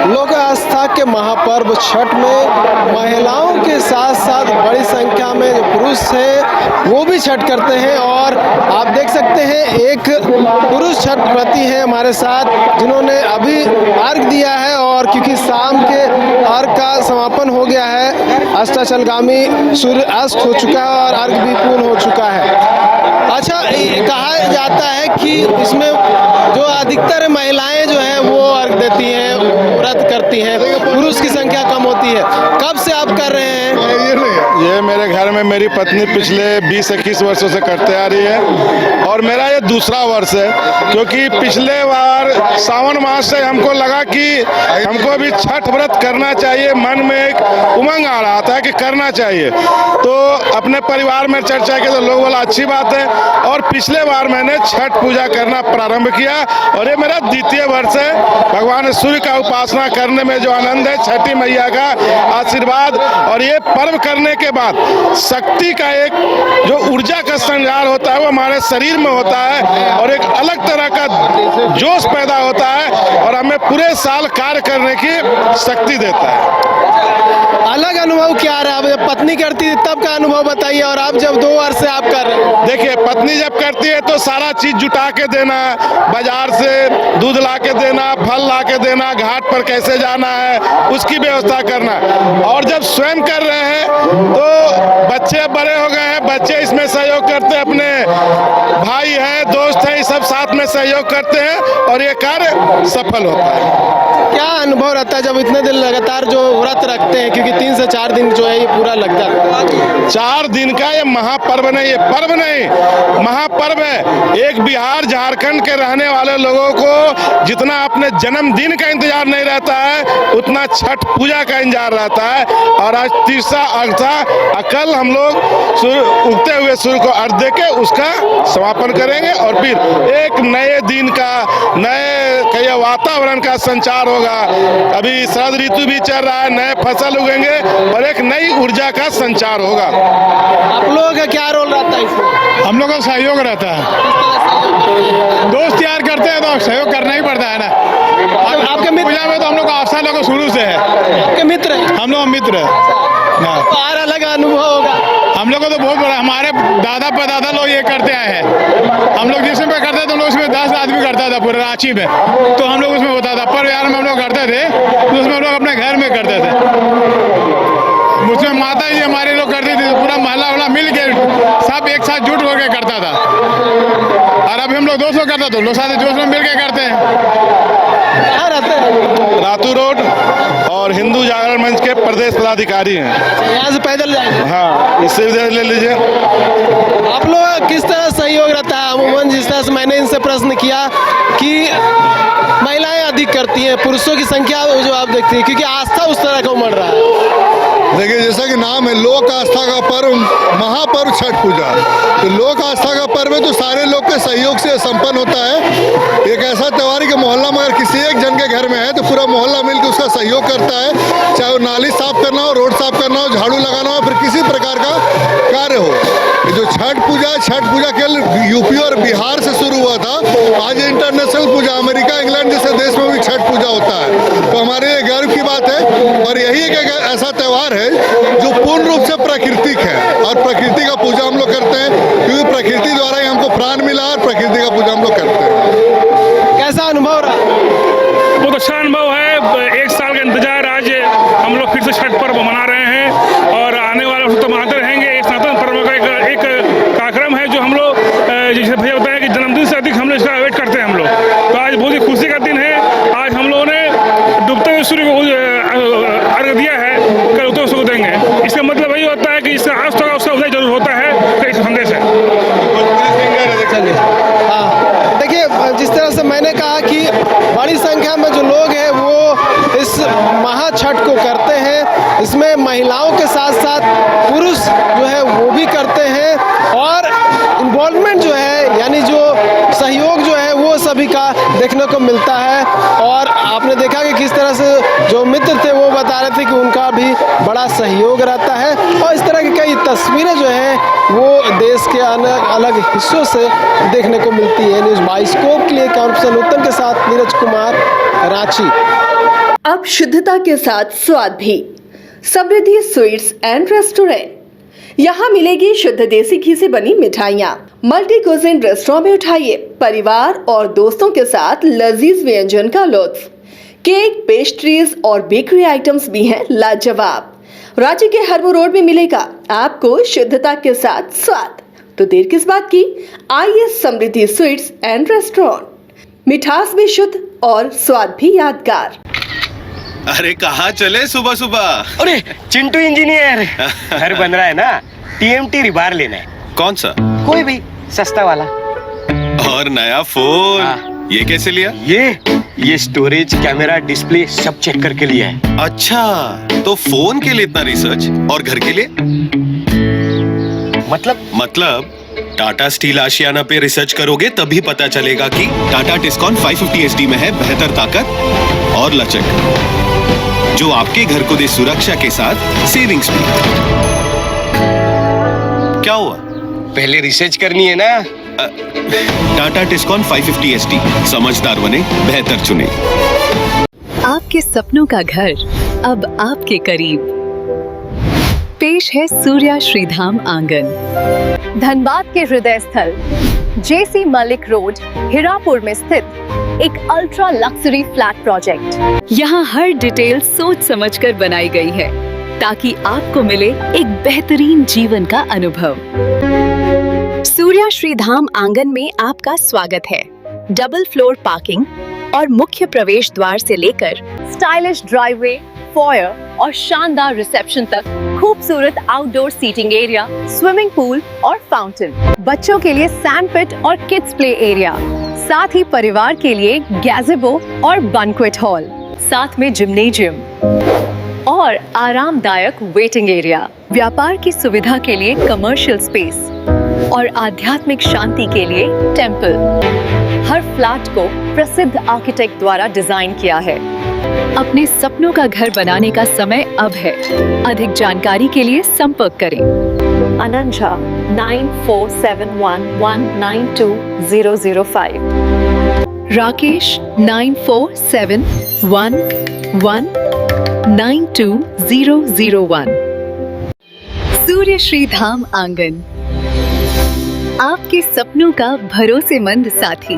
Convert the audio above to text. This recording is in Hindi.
लोक आस्था के महापर्व छठ में महिलाओं के साथ साथ बड़ी संख्या में जो पुरुष हैं वो भी छठ करते हैं। और आप देख सकते हैं एक पुरुष छठ व्रती हैं हमारे साथ जिन्होंने अभी अर्घ दिया है। और क्योंकि शाम के अर्घ का समापन हो गया है, अस्ताचलगामी सूर्य अस्त हो चुका है और अर्घ भी पूर्ण हो चुका है। अच्छा, कहा जाता है कि इसमें जो अधिकतर महिलाएं जो हैं वो अर्घ देती हैं, व्रत करती हैं, पुरुष की संख्या कम होती है। कब से आप कर रहे हैं? ये मेरे घर में मेरी पत्नी पिछले 20-21 वर्षों से करते आ रही है और मेरा ये दूसरा वर्ष है, क्योंकि पिछले बार सावन मास से हमको लगा कि हमको भी छठ व्रत करना चाहिए। मन में एक उमंग आ रहा था कि करना चाहिए, तो अपने परिवार में चर्चा की तो लोग बोला अच्छी बात है। और पिछले बार मैंने छठ पूजा करना प्रारंभ किया और ये मेरा द्वितीय वर्ष है। भगवान सूर्य का उपासना करने में जो आनंद है, छठी मैया का आशीर्वाद और ये पर्व करने के बाद शक्ति का एक जो ऊर्जा का संचार होता है वो हमारे शरीर में होता है और एक अलग तरह का जोश पैदा होता है और हमें पूरे साल कार्य करने की शक्ति देता है। अलग अनुभव क्या रहा? जब पत्नी करती थी तब का अनुभव बताइए, और अब जब 2 वर्ष से आप कर रहे हैं। देखिए, पत्नी जब करती है तो सारा चीज जुटा के देना, बाजार से दूध ला के देना, फल ला के देना, घाट पर कैसे जाना है उसकी व्यवस्था करना। और जब स्वयं कर रहे हैं तो बच्चे बड़े हो गए हैं, बच्चे इसमें सहयोग करते हैं, अपने भाई हैं, दोस्त हैं, सब साथ में सहयोग करते हैं और ये कार्य सफल होता है। क्या अनुभव रहता है जब इतने दिन लगातार जो व्रत रखते हैं, क्योंकि 3 से 4 दिन जो है ये पूरा लगता है? 4 दिन का ये महापर्व नहीं, ये पर्व नहीं महापर्व है। एक बिहार झारखंड के रहने वाले लोगों को जितना अपने जन्मदिन का इंतजार नहीं रहता है, उतना छठ पूजा का इंतजार रहता है। और आज तीसरा अर्घ था, कल हम लोग उगते हुए सूर्य को अर्घ देके उसका समापन करेंगे और फिर एक नए दिन का, नए वातावरण का संचार होगा। अभी शरद ऋतु भी चल रहा है, नए फसल उगेंगे और एक नई ऊर्जा का संचार होगा। आप लोगों का क्या रोल रहता है इसमें? हम लोगों का सहयोग रहता है। दोस्त यार करते हैं तो सहयोग करना ही पड़ता है ना। आपके मित्र पूजा में तो हम लोग का आस्था लोग शुरू से है। आपके मित्र हैं? हम लोग मित्र है। और अलग अनुभव होगा। हम लोग को तो बहुत बड़ा, हमारे दादा परदादा लोग ये करते आए हैं। हम लोग जिसमें करते थे तो लोग उसमें 10 आदमी करता था पूरे रांची में, तो हम लोग उसमें होता था। पर यार में हम लोग करते थे तो उसमें हम लोग अपने घर में करते थे। उसमें माता जी हमारे लोग करती थी, पूरा महला वाला मिल के सब एक साथ जुट होकर करता था। और अभी हम लोग 200 करते तो लोग साथ 200 मिल के करते हैं। कहाँ रहते हैं? रातू रोड और हिंदू जागरण मंच के प्रदेश पदाधिकारी हैं। यहाँ से पैदल जाएंगे? हाँ, इससे भी ले लीजिए। आप लोग किस तरह सहयोग रहता है? अमूमन जिस तरह से मैंने इनसे प्रश्न किया कि महिलाएं अधिक करती हैं, पुरुषों की संख्या जो आप देखते हैं, क्योंकि आस्था उस तरह का उमड़ रहा है। देखिए, जैसा कि नाम है लोक आस्था का पर्व, महापर्व छठ पूजा, तो लोक आस्था का पर्व है तो सारे लोग के सहयोग से संपन्न होता है। एक ऐसा त्योहार है कि मोहल्ला में अगर किसी एक जन के घर में है तो पूरा मोहल्ला मिलकर उसका सहयोग करता है, चाहे वो नाली साफ करना हो, रोड साफ करना हो, झाड़ू लगाना हो, फिर किसी प्रकार का कार्य हो। ये जो छठ पूजा केवल यूपी और बिहार से शुरू हुआ था, आज इंटरनेशनल पूजा अमेरिका, इंग्लैंड जैसे देश में भी छठ पूजा होता है। तो हमारे लिए गर्व की बात है और यही एक ऐसा त्योहार है जो पूर्ण रूप से प्राकृतिक है और प्रकृति का पूजा हम लोग करते हैं, क्योंकि प्रकृति द्वारा ही हमको प्राण मिला और प्रकृति का पूजा हम लोग करते हैं। कैसा अनुभव रहा? बहुत अच्छा अनुभव है। 1 साल का इंतजार, आज हम लोग फिर से छठ पर्व मना रहे हैं और आने वाले वर्ष तो मनाते रहेंगे। एक सनातन पर्व का एक कार्यक्रम है जो हम लोग, जैसे भैया बताया कि जन्मदिन से अधिक हम लोग इसका वेट करते हैं हम लोग। तो आज बहुत ही खुशी का दिन है। आज हम लोगों ने डूबते हुए सूर्य को अर्घ दिया है, कल उगते हुए सूर्य को देंगे। इसका मतलब यही होता है कि इससे आस्था का उसका उदय जरूर होता है, तो एक संदेश है। हाँ, देखिए, जिस तरह से मैंने कहा कि बड़ी संख्या में जो लोग हैं वो इस महाछठ को करते हैं। इसमें महिलाओं के साथ साथ पुरुष जो है वो भी करते हैं और इन्वॉल्वमेंट जो है, यानी जो सहयोग जो है वो सभी का देखने को मिलता है। और आपने देखा कि किस तरह से जो मित्र थे वो बता रहे थे कि उनका भी बड़ा सहयोग रहता है। और इस तरह की कई तस्वीरें जो हैं वो देश के अलग अलग हिस्सों से देखने को मिलती है। न्यूज़ बाइस्कोप के लिए कैमरा पर्सन उत्तम के साथ नीरज कुमार, रांची। अब शुद्धता के साथ स्वाद भी। समृद्धि स्वीट्स एंड रेस्टोरेंट, यहाँ मिलेगी शुद्ध देसी घी से बनी मिठाइयाँ। मल्टी कुजिन रेस्टोरेंट में उठाइए परिवार और दोस्तों के साथ लजीज व्यंजन का लुत्फ। केक, पेस्ट्रीज और बेकरी आइटम्स भी हैं लाजवाब। रांची के हरमू रोड में मिलेगा आपको शुद्धता के साथ स्वाद। तो देर किस बात की, आइए समृद्धि स्वीट्स एंड रेस्टोरेंट। मिठास भी शुद्ध और स्वाद भी यादगार। अरे कहाँ चले सुबह सुबह? अरे चिंटू इंजीनियर, घर बन रहा है ना, टीएमटी रिबार लेना है। कौन सा? कोई भी सस्ता वाला। और नया फोन? हाँ। ये कैसे लिया? ये स्टोरेज, कैमरा, डिस्प्ले सब चेक करके लिया है। अच्छा, तो फोन के लिए इतना रिसर्च और घर के लिए? मतलब टाटा स्टील आशियाना पे रिसर्च करोगे तभी पता चलेगा कि टाटा टिस्कॉन 550 SD में है बेहतर ताकत और लचक, जो आपके घर को दे सुरक्षा के साथ सेविंग्स भी। क्या हुआ? पहले रिसर्च करनी है ना। टाटा टिस्कॉन 550 SD, समझदार बने, बेहतर चुने। आपके सपनों का घर अब आपके करीब। पेश है सूर्या श्रीधाम आंगन, धनबाद के हृदय स्थल जेसी मलिक रोड, हिरापुर में स्थित एक अल्ट्रा लक्सरी फ्लैट प्रोजेक्ट। यहाँ हर डिटेल सोच समझकर बनाई गई है ताकि आपको मिले एक बेहतरीन जीवन का अनुभव। सूर्या श्रीधाम आंगन में आपका स्वागत है। डबल फ्लोर पार्किंग और मुख्य प्रवेश द्वार से लेकर स्टाइलिश ड्राइववे, फॉयर और शानदार रिसेप्शन तक खूबसूरत outdoor seating area, swimming pool और फाउंटेन, बच्चों के लिए सैंड पिट और किड्स प्ले एरिया, साथ ही परिवार के लिए गैज़ेबो और बैंक्वेट हॉल, साथ में जिम्नेजियम और आरामदायक वेटिंग एरिया, व्यापार की सुविधा के लिए कमर्शियल स्पेस और आध्यात्मिक शांति के लिए टेंपल। हर फ्लैट को प्रसिद्ध आर्किटेक्ट द्वारा डिजाइन किया है। अपने सपनों का घर बनाने का समय अब है। अधिक जानकारी के लिए संपर्क करें। अनंजा 9471192005, राकेश 9471192001। सूर्य श्रीधाम आंगन, आपके सपनों का भरोसेमंद साथी।